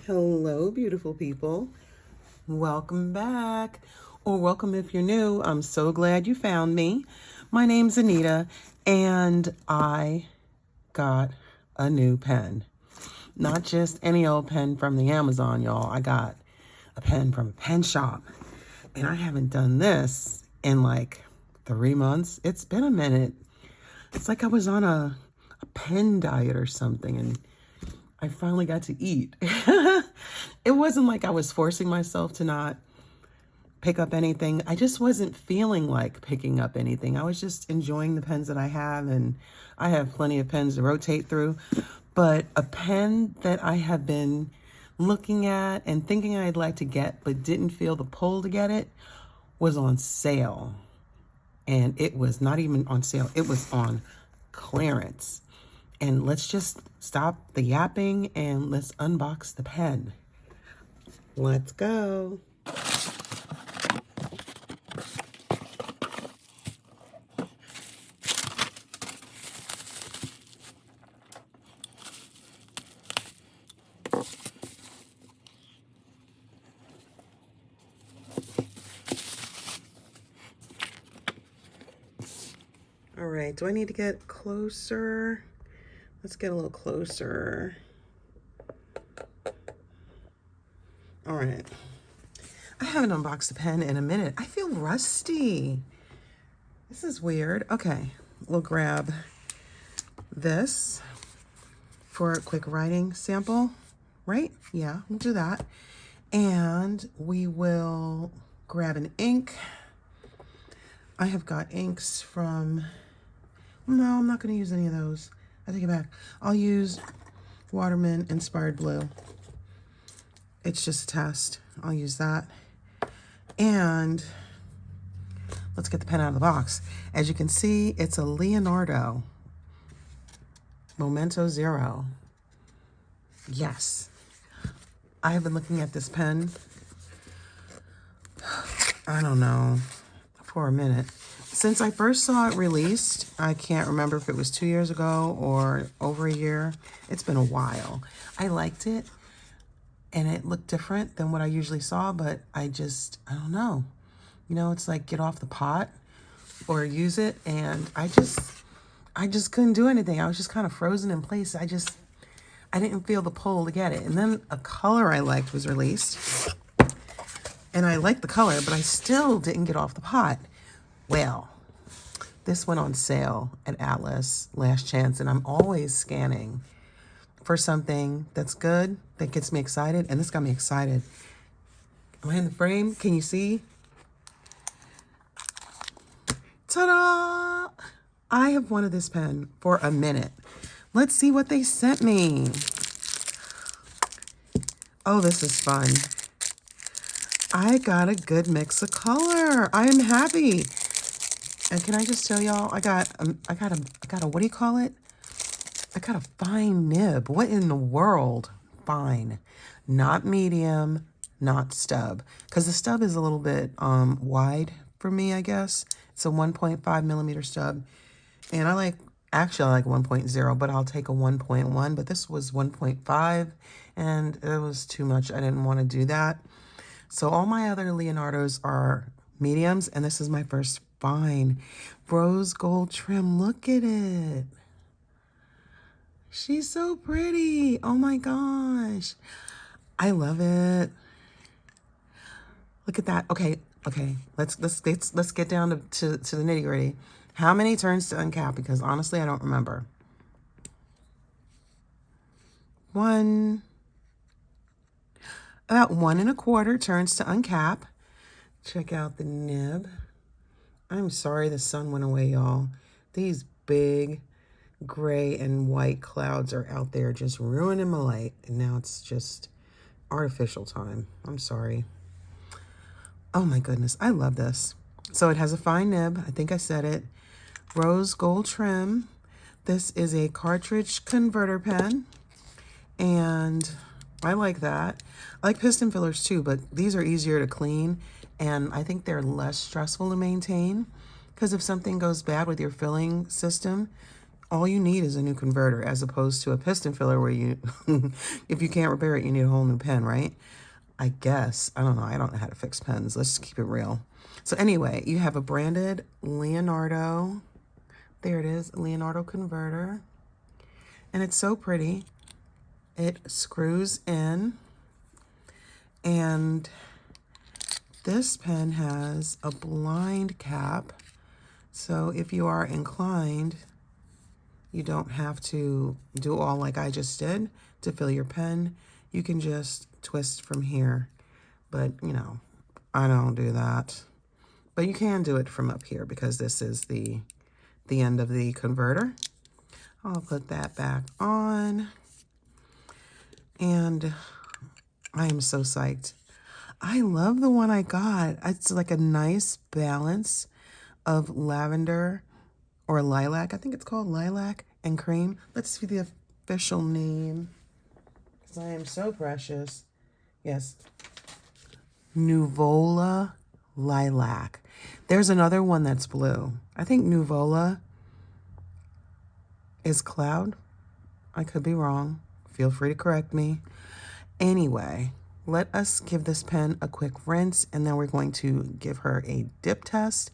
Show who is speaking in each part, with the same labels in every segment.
Speaker 1: Hello, beautiful people. Welcome back, or welcome if you're new. I'm so glad you found me. My name's Anita, and I got a new pen. Not just any old pen from the Amazon, y'all. I got a pen from a pen shop, and I haven't done this in like 3 months. It's been a minute. It's like I was on a pen diet or something, and I finally got to eat. It wasn't like I was forcing myself to not pick up anything. I just wasn't feeling like picking up anything. I was just enjoying the pens that I have, and I have plenty of pens to rotate through. But a pen that I have been looking at and thinking I'd like to get, but didn't feel the pull to get it, was on sale. And it was not even on sale. It was on clearance. And let's just stop the yapping and let's unbox the pen. Let's go. All right, do I need to get closer? Let's get a little closer. All right. I haven't unboxed a pen in a minute. I feel rusty. This is weird. Okay, we'll grab this for a quick writing sample, right? Yeah, we'll do that. And we will grab an ink. I have got inks from, no, I'm not going to use any of those. I take it back. I'll use Waterman Inspired Blue. It's just a test. I'll use that. And let's get the pen out of the box. As you can see, it's a Leonardo Momento 0. Yes. I have been looking at this pen, I don't know, for a minute. Since I first saw it released, I can't remember if it was 2 years ago or over a year. It's been a while. I liked it, and it looked different than what I usually saw, but I don't know. You know, it's like get off the pot or use it, and I just couldn't do anything. I was just kind of frozen in place. I didn't feel the pull to get it. And then a color I liked was released, and I liked the color, but I still didn't get off the pot. Well, this went on sale at Atlas last chance, and I'm always scanning for something that's good, that gets me excited, and this got me excited. Am I in the frame? Can you see? Ta-da! I have wanted this pen for a minute. Let's see what they sent me. Oh, this is fun. I got a good mix of color. I am happy. And can I just tell y'all, I got a, what do you call it? I got a fine nib. What in the world? Fine. Not medium, not stub. Because the stub is a little bit wide for me, I guess. It's a 1.5 millimeter stub. And I like 1.0, but I'll take a 1.1. But this was 1.5, and it was too much. I didn't want to do that. So all my other Leonardos are mediums, and this is my first fine. Rose gold trim. Look at it. She's so pretty. Oh my gosh. I love it. Look at that. Okay. Let's get down to the nitty gritty. How many turns to uncap? Because honestly, I don't remember. 1. About 1 1/4 turns to uncap. Check out the nib. I'm sorry the sun went away, y'all. These big gray and white clouds are out there just ruining my light. And now it's just artificial time. I'm sorry. Oh my goodness. I love this. So it has a fine nib. I think I said it. Rose gold trim. This is a cartridge converter pen. And I like that. I like piston fillers too, but these are easier to clean. And I think they're less stressful to maintain. Because if something goes bad with your filling system, all you need is a new converter, as opposed to a piston filler where you, if you can't repair it, you need a whole new pen, right? I guess. I don't know. I don't know how to fix pens. Let's just keep it real. So anyway, you have a branded Leonardo. There it is, Leonardo converter. And it's so pretty. It screws in. And this pen has a blind cap. So if you are inclined, you don't have to do all like I just did to fill your pen. You can just twist from here. But, you know, I don't do that. But you can do it from up here because this is the end of the converter. I'll put that back on. And I am so psyched. I love the one I got. It's like a nice balance of lavender or lilac. I think it's called lilac and cream. Let's see the official name, because I am so precious. Yes. Nuvola lilac. There's another one that's blue. I think Nuvola is cloud. I could be wrong. Feel free to correct me. Anyway, let us give this pen a quick rinse, and then we're going to give her a dip test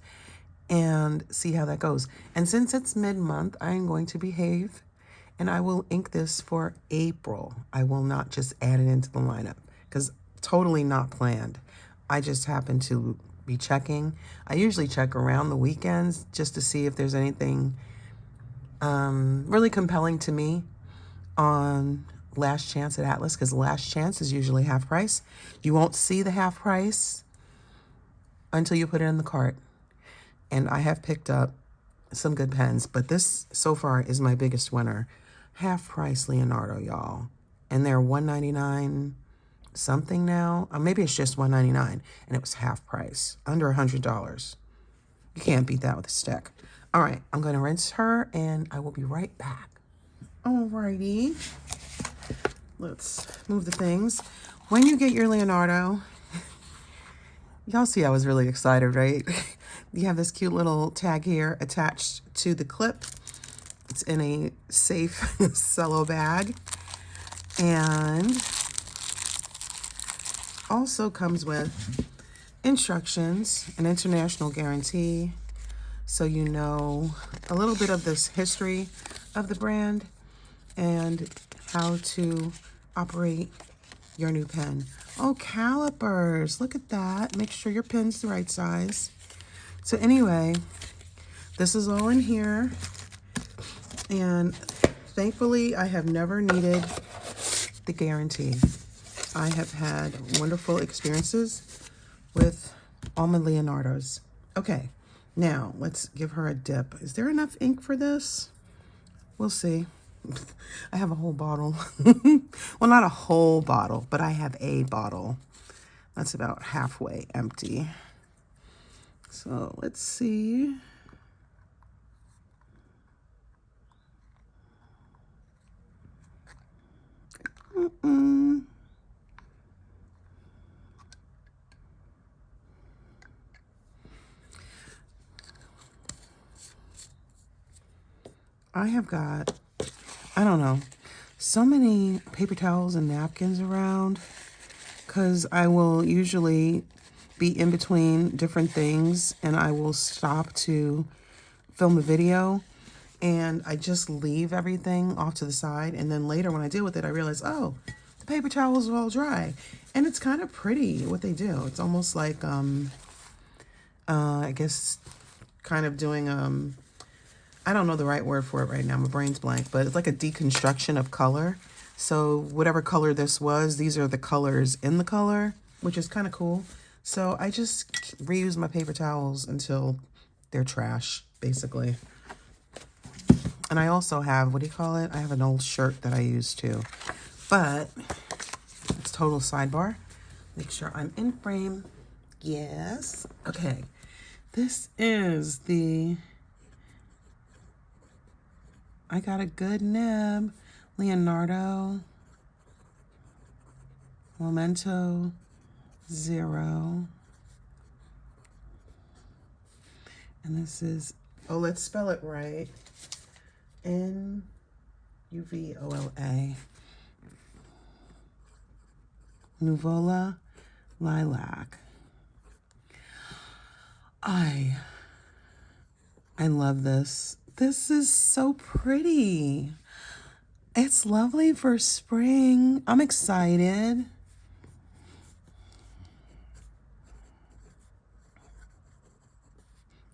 Speaker 1: and see how that goes. And since it's mid-month, I am going to behave, and I will ink this for April. I will not just add it into the lineup, because totally not planned. I just happen to be checking. I usually check around the weekends just to see if there's anything really compelling to me on Last Chance at Atlas, because Last Chance is usually half price. You won't see the half price until you put it in the cart. And I have picked up some good pens, but this so far is my biggest winner. Half price Leonardo, y'all. And they're $199 something now. Maybe it's just $199, and it was half price, under $100. You can't beat that with a stick. All right, I'm going to rinse her, and I will be right back. Alrighty. Let's move the things. When you get your Leonardo, y'all see I was really excited, right? You have this cute little tag here attached to the clip. It's in a safe cello bag. And also comes with instructions, an international guarantee, so you know a little bit of this history of the brand and how to operate your new pen. Oh, calipers, look at that. Make sure your pen's the right size. So anyway, this is all in here. And thankfully, I have never needed the guarantee. I have had wonderful experiences with all my Leonardos. Okay, now let's give her a dip. Is there enough ink for this? We'll see. I have a whole bottle. Well, not a whole bottle, but I have a bottle. That's about halfway empty. So let's see. I have got, I don't know, so many paper towels and napkins around, because I will usually be in between different things and I will stop to film a video and I just leave everything off to the side, and then later when I deal with it I realize, oh, the paper towels are all dry. And it's kind of pretty what they do. It's almost like I guess kind of doing I don't know the right word for it right now, my brain's blank, but it's like a deconstruction of color. So whatever color this was, these are the colors in the color, which is kind of cool. So I just reuse my paper towels until they're trash, basically. And I also have, what do you call it? I have an old shirt that I use too. But it's total sidebar. Make sure I'm in frame. Yes. Okay. This is the, I got a good nib, Leonardo Momento 0. And this is, oh, let's spell it right. Nuvola. Nuvola Lilac. I love this. This is so pretty. It's lovely for spring. I'm excited.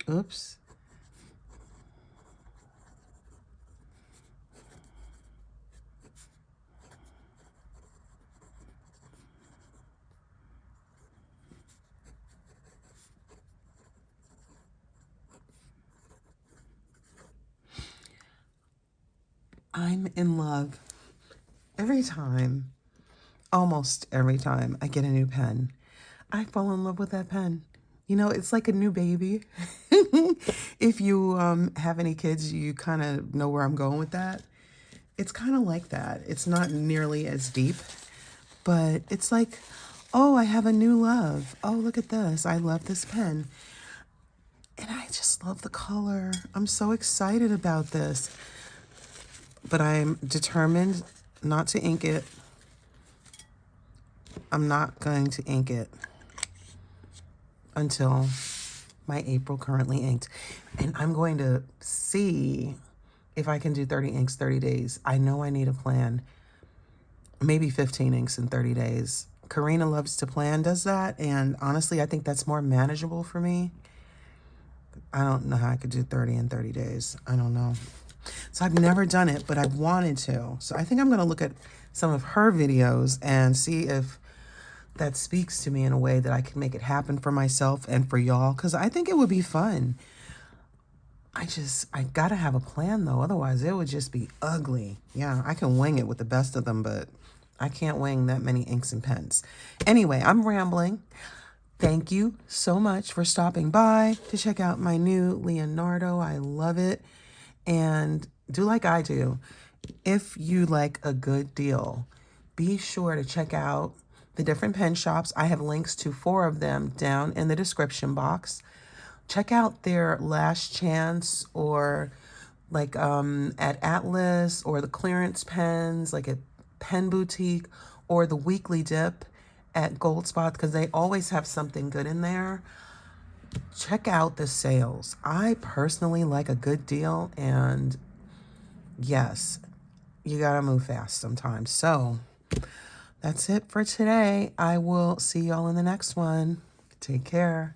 Speaker 1: Oops. I'm in love every time, almost every time I get a new pen. I fall in love with that pen. You know, it's like a new baby. If you have any kids, you kind of know where I'm going with that. It's kind of like that. It's not nearly as deep, but it's like, oh, I have a new love. Oh, look at this. I love this pen. And I just love the color. I'm so excited about this. But I'm determined not to ink it. I'm not going to ink it until my April currently inked. And I'm going to see if I can do 30 inks, 30 days. I know I need a plan. Maybe 15 inks in 30 days. Karina Loves to Plan does that. And honestly, I think that's more manageable for me. I don't know how I could do 30 in 30 days. I don't know. So I've never done it, but I've wanted to. So I think I'm going to look at some of her videos and see if that speaks to me in a way that I can make it happen for myself and for y'all, because I think it would be fun. I got to have a plan, though. Otherwise, it would just be ugly. Yeah, I can wing it with the best of them, but I can't wing that many inks and pens. Anyway, I'm rambling. Thank you so much for stopping by to check out my new Leonardo. I love it. And do like I do. If you like a good deal, be sure to check out the different pen shops. I have links to 4 of them down in the description box. Check out their Last Chance, or like at Atlas, or the clearance pens like at Pen Boutique, or the Weekly Dip at Gold Spot, because they always have something good in there. Check out the sales. I personally like a good deal, and yes, you gotta move fast sometimes. So that's it for today. I will see y'all in the next one. Take care.